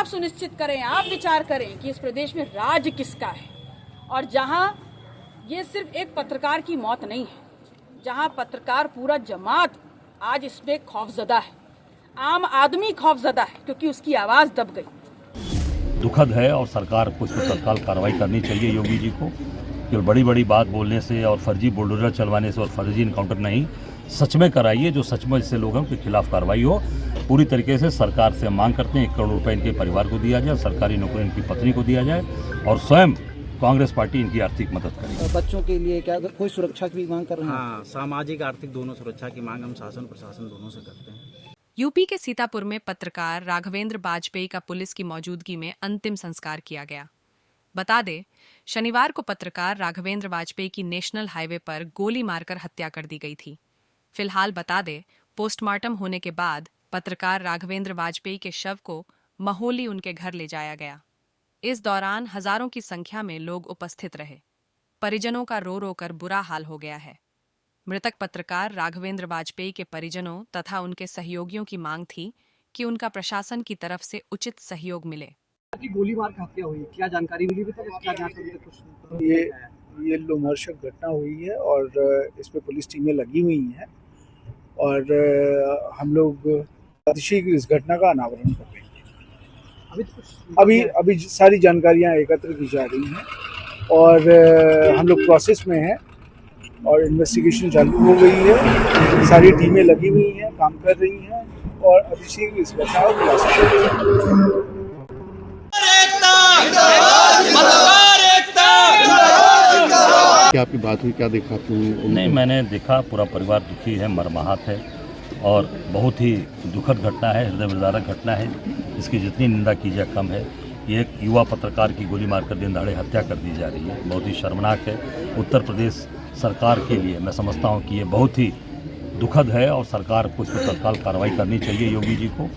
आप सुनिश्चित करें, आप विचार करें कि इस प्रदेश में राज किसका है। और जहां ये सिर्फ एक पत्रकार की मौत नहीं है, जहां पत्रकार पूरा जमात आज इसमें खौफजदा है, आम आदमी खौफजदा है क्योंकि उसकी आवाज दब गई। दुखद है और सरकार को इस पर तत्काल कार्रवाई करनी चाहिए योगी जी को। केवल बड़ी बड़ी बात बोलने से और फर्जी बुलडोजर चलवाने से और फर्जी इनकाउंटर नहीं, सच में कराइए जो सच में इससे लोगों के खिलाफ कार्रवाई हो। पूरी तरीके से सरकार से मांग करते हैं 1 करोड़ रुपए इनके परिवार को दिया जाए, सरकारी नौकरी इनकी पत्नी को दिया जाए और स्वयं कांग्रेस पार्टी इनकी आर्थिक मदद करेगी। बच्चों के लिए क्या कोई सुरक्षा की मांग कर रहे हैं? हाँ, सामाजिक आर्थिक दोनों सुरक्षा की मांग हम शासन प्रशासन दोनों से करते हैं। यूपी के सीतापुर में पत्रकार राघवेंद्र वाजपेयी का पुलिस की मौजूदगी में अंतिम संस्कार किया गया। बता दें, शनिवार को पत्रकार राघवेंद्र वाजपेयी की नेशनल हाईवे पर गोली मारकर हत्या कर दी गई थी। फिलहाल बता दें, पोस्टमार्टम होने के बाद पत्रकार राघवेंद्र वाजपेयी के शव को महोली उनके घर ले जाया गया। इस दौरान हजारों की संख्या में लोग उपस्थित रहे। परिजनों का रो रो कर बुरा हाल हो गया है। मृतक पत्रकार राघवेंद्र वाजपेयी के परिजनों तथा उनके सहयोगियों की मांग थी कि उनका प्रशासन की तरफ से उचित सहयोग मिले। गोली मार की हत्या हुई, क्या जानकारी मिली अभी तक? क्या जांच अभी तक कुछ? ये लोमहर्षक घटना हुई है और इस पे पुलिस टीमें लगी हुई हैं और हम लोग शीघ्र इस घटना का अनावरण कर रहे हैं। अभी सारी जानकारियां एकत्र की जा रही हैं और हम लोग प्रोसेस में हैं और इन्वेस्टिगेशन चालू हो गई है। सारी टीमें लगी हुई हैं, काम कर रही हैं और अभी शीघ्र इस घटना का खुलासा करेंगे। क्या आपकी बात हुई, क्या देखा आपने? नहीं, मैंने देखा पूरा परिवार दुखी है, मर्माहत है और बहुत ही दुखद घटना है, हृदय विदारक घटना है। इसकी जितनी निंदा की जाए कम है। ये एक युवा पत्रकार की गोली मारकर दिन दहाड़े हत्या कर दी जा रही है, बहुत ही शर्मनाक है। उत्तर प्रदेश सरकार के लिए मैं समझता हूँ कि ये बहुत ही दुखद है और सरकार को इस पर तत्काल कार्रवाई करनी चाहिए योगी जी को।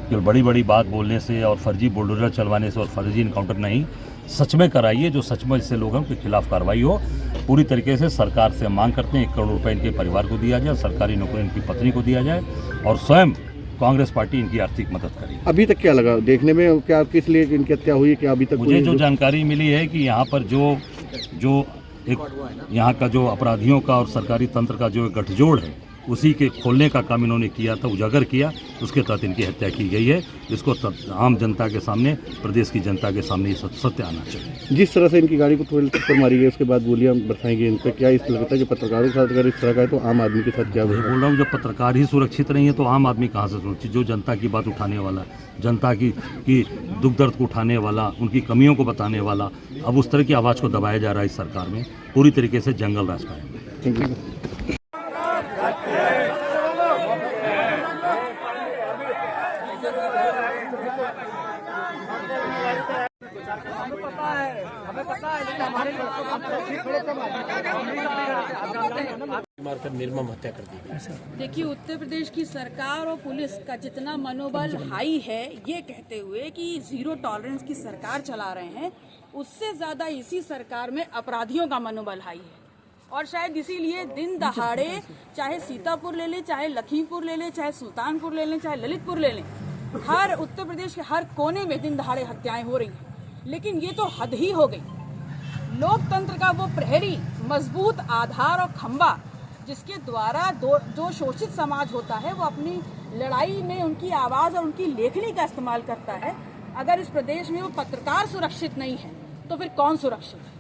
केवल बड़ी बड़ी बात बोलने से और फर्जी बुलडोजर चलवाने से और फर्जी इनकाउंटर नहीं, सच में कराइए जो सच में इससे लोगों के खिलाफ कार्रवाई हो। पूरी तरीके से सरकार से मांग करते हैं 1 करोड़ रुपए इनके परिवार को दिया जाए, सरकारी नौकरी इनकी पत्नी को दिया जाए और स्वयं कांग्रेस पार्टी इनकी आर्थिक मदद करेगी। अभी तक क्या लगा देखने में, क्या किस लिए इनकी हत्या हुई? क्या अभी तक मुझे जो जानकारी मिली है कि यहाँ पर जो एक यहाँ का जो अपराधियों का और सरकारी तंत्र का जो गठजोड़ है, उसी के खोलने का काम इन्होंने किया था, उजागर किया, उसके तहत इनकी हत्या की गई है। इसको आम जनता के सामने, प्रदेश की जनता के सामने ये सत्य आना चाहिए। जिस तरह से इनकी गाड़ी को थोड़ी टक्कर मारी गई, उसके बाद गोलियां बरसाई गई इन पर, क्या इस लगता है कि पत्रकारों के साथ अगर इस तरह का है तो आम आदमी के साथ क्या मैं बोल रहा हूँ, जब पत्रकार ही सुरक्षित नहीं है तो आम आदमी कहाँ से सुरक्षित? जो जनता की बात उठाने वाला, जनता की दुख दर्द को उठाने वाला, उनकी कमियों को बताने वाला, अब उस तरह की आवाज़ को दबाया जा रहा है इस सरकार में। पूरी तरीके से जंगल राज का है। मारकर निर्मम हत्या कर दी। देखिए, उत्तर प्रदेश की सरकार और पुलिस का जितना मनोबल हाई है, ये कहते हुए कि 0 टॉलरेंस की सरकार चला रहे हैं, उससे ज्यादा इसी सरकार में अपराधियों का मनोबल हाई है। और शायद इसीलिए दिन दहाड़े, चाहे सीतापुर ले लें, चाहे लखीमपुर ले लें, चाहे सुल्तानपुर ले लें, चाहे ललितपुर ले लें, हर उत्तर प्रदेश के हर कोने में दिन दहाड़े हत्याएं हो रही हैं। लेकिन ये तो हद ही हो गई। लोकतंत्र का वो प्रहरी, मजबूत आधार और खंबा, जिसके द्वारा जो शोषित समाज होता है वो अपनी लड़ाई में उनकी आवाज़ और उनकी लेखनी का इस्तेमाल करता है। अगर इस प्रदेश में वो पत्रकार सुरक्षित नहीं है तो फिर कौन सुरक्षित है?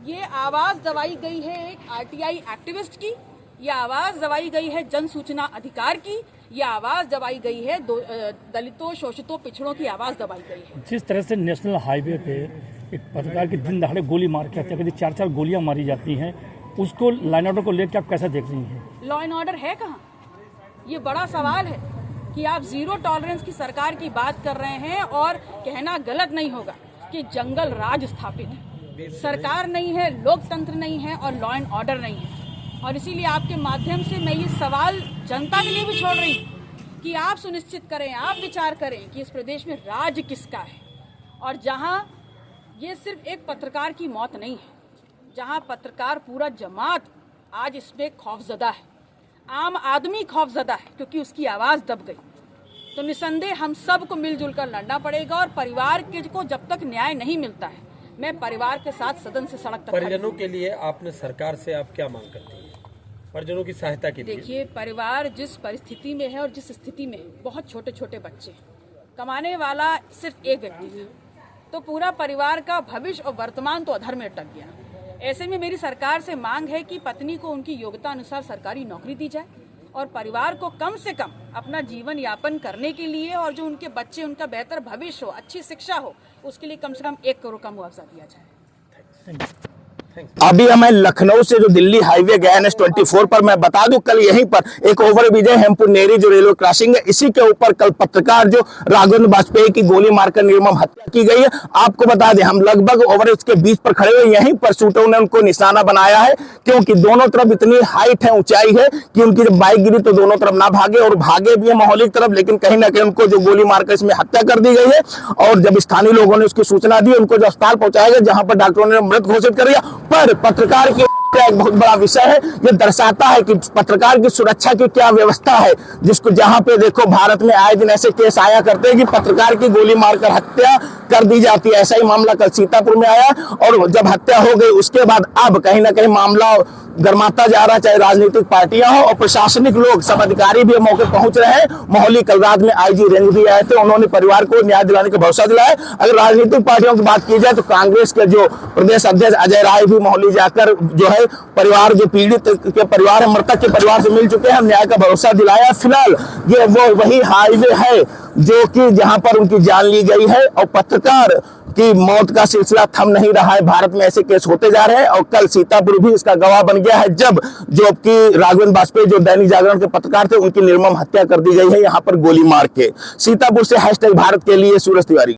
ये आवाज़ दबाई गई है एक आरटीआई एक्टिविस्ट की, ये आवाज़ दबाई गई है जन सूचना अधिकार की, ये आवाज़ दबाई गई है दलितों, शोषितों, पिछड़ों की आवाज़ दबाई गई है। जिस तरह से नेशनल हाईवे पे एक पत्रकार की दिन दहाड़े गोली मार के हत्या कर दी, 4 गोलियां मारी जाती हैं, उसको लाइन ऑर्डर को लेकर आप कैसे देख रही हैं? लॉ एंड ऑर्डर है कहाँ? ये बड़ा सवाल है कि आप 0 टॉलरेंस की सरकार की बात कर रहे हैं और कहना गलत नहीं होगा कि जंगल राज स्थापित है। सरकार नहीं है, लोकतंत्र नहीं है और लॉ एंड ऑर्डर नहीं है। और इसीलिए आपके माध्यम से मैं ये सवाल जनता के लिए भी छोड़ रही हूँ कि आप सुनिश्चित करें, आप विचार करें कि इस प्रदेश में राज किसका है। और जहाँ ये सिर्फ एक पत्रकार की मौत नहीं है, जहां पत्रकार पूरा जमात आज इसमें खौफजदा है, आम आदमी खौफजदा है क्योंकि उसकी आवाज़ दब गई। तो निसंदेह हम सबको मिलजुल कर लड़ना पड़ेगा। और परिवार के को जब तक न्याय नहीं मिलता है, मैं परिवार के साथ सदन से सड़क तक परिजनों के लिए आपने सरकार से आप क्या मांग करती हैं? परिजनों की सहायता के लिए। देखिए, परिवार जिस परिस्थिति में है और जिस स्थिति में है, बहुत छोटे छोटे बच्चे, कमाने वाला सिर्फ एक व्यक्ति था, तो पूरा परिवार का भविष्य और वर्तमान तो अधर में अटक गया। ऐसे में मेरी सरकार से मांग है कि पत्नी को उनकी योग्यता अनुसार सरकारी नौकरी दी जाए और परिवार को कम से कम अपना जीवन यापन करने के लिए और जो उनके बच्चे, उनका बेहतर भविष्य हो, अच्छी शिक्षा हो, उसके लिए कम से कम 1 करोड़ का मुआवजा दिया जाए। अभी हमें लखनऊ से जो दिल्ली हाईवे गया NH-24 पर, मैं बता दूं कल यहीं पर एक ओवरब्रिज है हेमपुर नेरी जो रेलवे क्रॉसिंग है, इसी के ऊपर कल पत्रकार जो राघवेंद्र वाजपेयी की गोली मारकर निर्मम हत्या की गई है। आपको बता दें, हम लगभग ओवरब्रिज के बीच पर खड़े हुए, यहीं पर शूटरों ने उनको निशाना बनाया है, क्योंकि दोनों तरफ इतनी हाइट है, ऊंचाई है कि उनकी जब बाइक गिरी तो दोनों तरफ ना भागे, और भागे भी है मोहाली की तरफ, लेकिन कहीं ना कहीं उनको जो गोली मारकर इसमें हत्या कर दी गई है। और जब स्थानीय लोगों ने उसकी सूचना दी, उनको जो अस्पताल पहुंचाया गया, जहां पर डॉक्टरों ने मृत घोषित कर दिया। पर पत्रकार की एक बहुत बड़ा विषय है, ये दर्शाता है कि पत्रकार की सुरक्षा की क्या व्यवस्था है, जिसको जहां पे देखो भारत में आए दिन ऐसे केस आया करते हैं कि पत्रकार की गोली मारकर हत्या कर दी जाती है। ऐसा ही मामला कल सीतापुर में आया, और जब हत्या हो गई उसके बाद अब कहीं ना कहीं मामला गर्माता जा रहा है, चाहे राजनीतिक पार्टियां हो और प्रशासनिक लोग, सब अधिकारी भी मौके पहुंच रहे हैं। मोहाली कल रात में IG रेंज भी आए थे, उन्होंने परिवार को न्याय दिलाने का भरोसा दिलाया। अगर राजनीतिक पार्टियों की बात की जाए तो कांग्रेस के जो प्रदेश अध्यक्ष अजय राय भी मोहाली जाकर जो है परिवार, जो पीड़ित के परिवार है, मृतक के परिवार से मिल चुके हैं, न्याय का भरोसा दिलाया। फिलहाल ये वो वही हाईवे है जो कि जहां पर उनकी जान ली गई है, और पत्रकार की मौत का सिलसिला थम नहीं रहा है। भारत में ऐसे केस होते जा रहे हैं, और कल सीतापुर भी इसका गवाह बन गया है, जब जो कि राघवेंद्र वाजपेयी जो दैनिक जागरण के पत्रकार थे, उनकी निर्मम हत्या कर दी गई है यहाँ पर गोली मार के। सीतापुर से #भारत के लिए सूरज तिवारी।